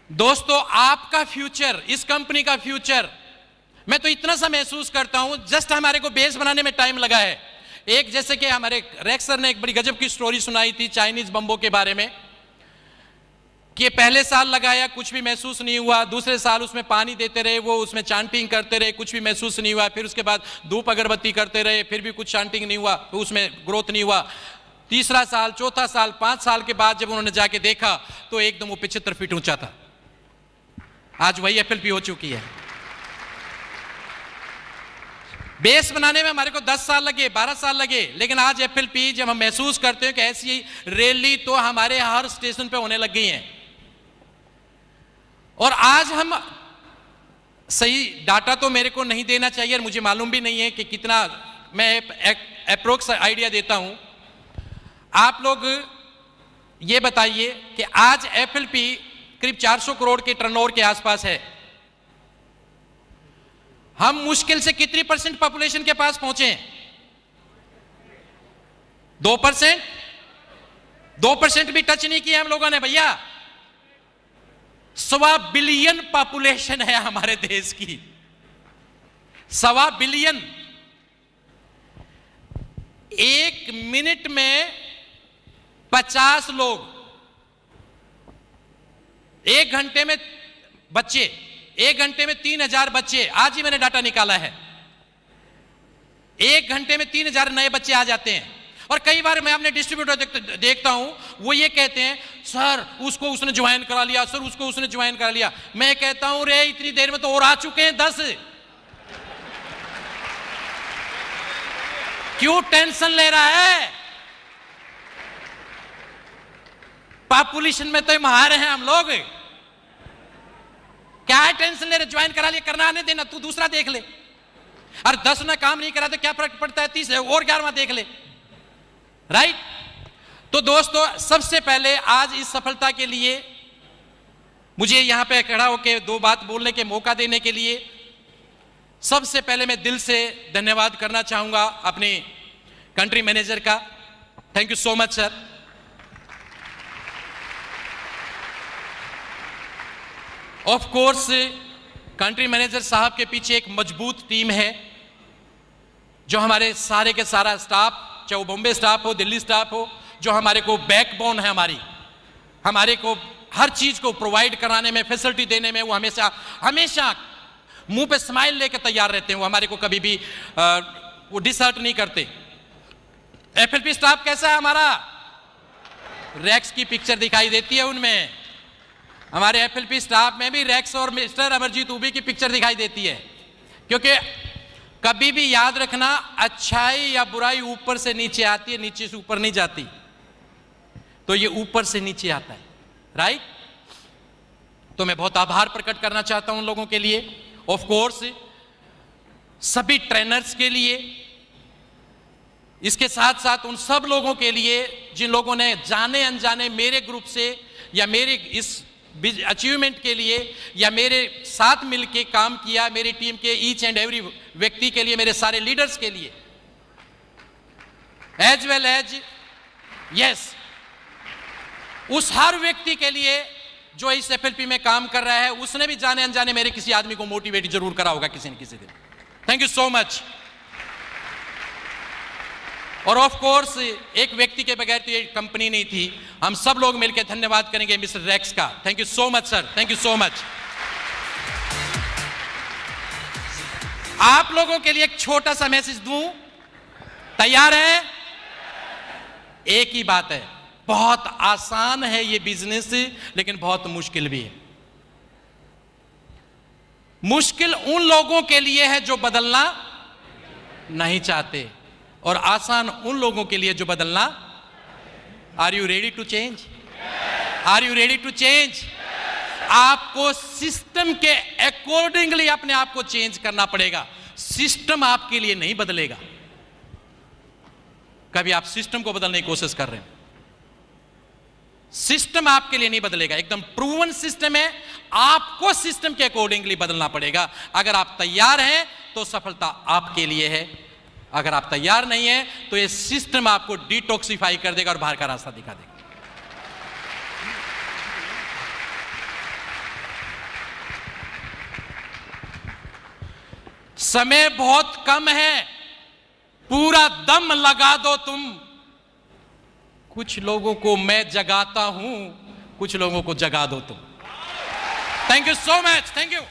दोस्तों, आपका फ्यूचर, इस कंपनी का फ्यूचर, मैं तो इतना सा महसूस करता हूं, जस्ट हमारे को बेस बनाने में टाइम लगा है। एक जैसे कि हमारे रेक्स सर ने एक बड़ी गजब की स्टोरी सुनाई थी चाइनीज बम्बों के बारे में, कि पहले साल लगाया कुछ भी महसूस नहीं हुआ, दूसरे साल उसमें पानी देते रहे, वो उसमें चांटिंग करते रहे, कुछ भी महसूस नहीं हुआ, फिर उसके बाद धूप अगरबत्ती करते रहे, फिर भी कुछ चांटिंग नहीं हुआ, तो उसमें ग्रोथ नहीं हुआ। तीसरा साल, चौथा साल, 5 साल के बाद जब उन्होंने जाके देखा तो एकदम वो 75 फीट ऊंचा था। आज वही एफएलपी हो चुकी है। बेस बनाने में हमारे को 10 साल लगे, 12 साल लगे, लेकिन आज FLP जब हम महसूस करते हैं कि ऐसी रैली तो हमारे हर स्टेशन पे होने लग गई है। और आज हम, सही डाटा तो मेरे को नहीं देना चाहिए और मुझे मालूम भी नहीं है कि कितना, मैं अप्रोक्स आइडिया देता हूं। आप लोग ये बताइए कि आज FLP करीब 400 करोड़ के टर्नओवर के आसपास है। हम मुश्किल से कितनी % पॉपुलेशन के पास पहुंचे? 2%? 2% भी टच नहीं किया हम लोगों ने भैया। 1.25 बिलियन पॉपुलेशन है हमारे देश की, 1.25 बिलियन। 1 मिनट में 50 लोग, 1 घंटे में बच्चे, 1 घंटे में 3000 बच्चे, आज ही मैंने डाटा निकाला है, 1 घंटे में 3000 नए बच्चे आ जाते हैं। और कई बार मैं अपने डिस्ट्रीब्यूटर देखता हूं, वो ये कहते हैं सर उसको उसने ज्वाइन करा लिया, सर उसको उसने ज्वाइन करा लिया। मैं कहता हूं रे इतनी देर में तो और आ चुके हैं 10। क्यों टेंशन ले रहा है? पॉपुलेशन में तो महार हैं हम लोग, क्या है टेंशन ले रहे? ज्वाइन करा लिया, करना आने देना, तू दूसरा देख ले। और 10 ने काम नहीं करा तो क्या फर्क पड़ता है, 30 और 11वां देख ले, राइट? तो दोस्तों, सबसे पहले आज इस सफलता के लिए मुझे यहां पे खड़ा होकर 2 बात बोलने के मौका देने के लिए सबसे पहले मैं दिल से धन्यवाद करना चाहूंगा अपने कंट्री मैनेजर का। Thank you so much sir. Of course country manager साहब के पीछे एक मजबूत टीम है, जो हमारे सारे के सारा स्टाफ, चाहे वो बॉम्बे स्टाफ हो, दिल्ली स्टाफ हो, जो हमारे को बैकबोन है, हमारे को हर चीज को प्रोवाइड कराने में, फैसिलिटी देने में वो हमेशा मुंह पे स्माइल लेकर तैयार रहते हैं। वो हमारे को कभी भी वो डिसहर्ट नहीं करते। FLP स्टाफ कैसा है हमारा? रैक्स की पिक्चर दिखाई देती है उनमें। हमारे FLP स्टाफ में भी रैक्स और मिस्टर अमरजीत उबी की पिक्चर दिखाई देती है। क्योंकि कभी भी याद रखना, अच्छाई या बुराई ऊपर से नीचे आती है, नीचे से ऊपर नहीं जाती। तो ये ऊपर से नीचे आता है, राइट? तो मैं बहुत आभार प्रकट करना चाहता हूं उन लोगों के लिए, ऑफ कोर्स सभी ट्रेनर्स के लिए, इसके साथ साथ उन सब लोगों के लिए जिन लोगों ने जाने अनजाने मेरे ग्रुप से या मेरे इस अचीवमेंट के लिए या मेरे साथ मिलके काम किया, मेरी टीम के ईच एंड एवरी व्यक्ति के लिए, मेरे सारे लीडर्स के लिए, एज वेल एज यस उस हर व्यक्ति के लिए जो इस FLP में काम कर रहा है, उसने भी जाने अनजाने मेरे किसी आदमी को मोटिवेट जरूर करा होगा किसी न किसी दिन। Thank you so much. और ऑफ कोर्स एक व्यक्ति के बगैर तो ये कंपनी नहीं थी। हम सब लोग मिलकर धन्यवाद करेंगे मिस्टर रैक्स का। Thank you so much sir, thank you so much. आप लोगों के लिए एक छोटा सा मैसेज दूं, तैयार है? एक ही बात है, बहुत आसान है ये बिजनेस, लेकिन बहुत मुश्किल भी है। मुश्किल उन लोगों के लिए है जो बदलना नहीं चाहते, और आसान उन लोगों के लिए जो बदलना। Are you ready to change? Are you ready to change? आपको सिस्टम के अकॉर्डिंगली अपने आप को चेंज करना पड़ेगा। सिस्टम आपके लिए नहीं बदलेगा। कभी आप सिस्टम को बदलने की कोशिश कर रहे हैं, सिस्टम आपके लिए नहीं बदलेगा। एकदम प्रूवन सिस्टम है, आपको सिस्टम के अकॉर्डिंगली बदलना पड़ेगा। अगर आप तैयार हैं तो सफलता आपके लिए है, अगर आप तैयार नहीं हैं तो ये सिस्टम आपको डिटॉक्सिफाई कर देगा और बाहर का रास्ता दिखा देगा। समय बहुत कम है, पूरा दम लगा दो तुम। कुछ लोगों को मैं जगाता हूं, कुछ लोगों को जगा दो तुम। Thank you so much, thank you.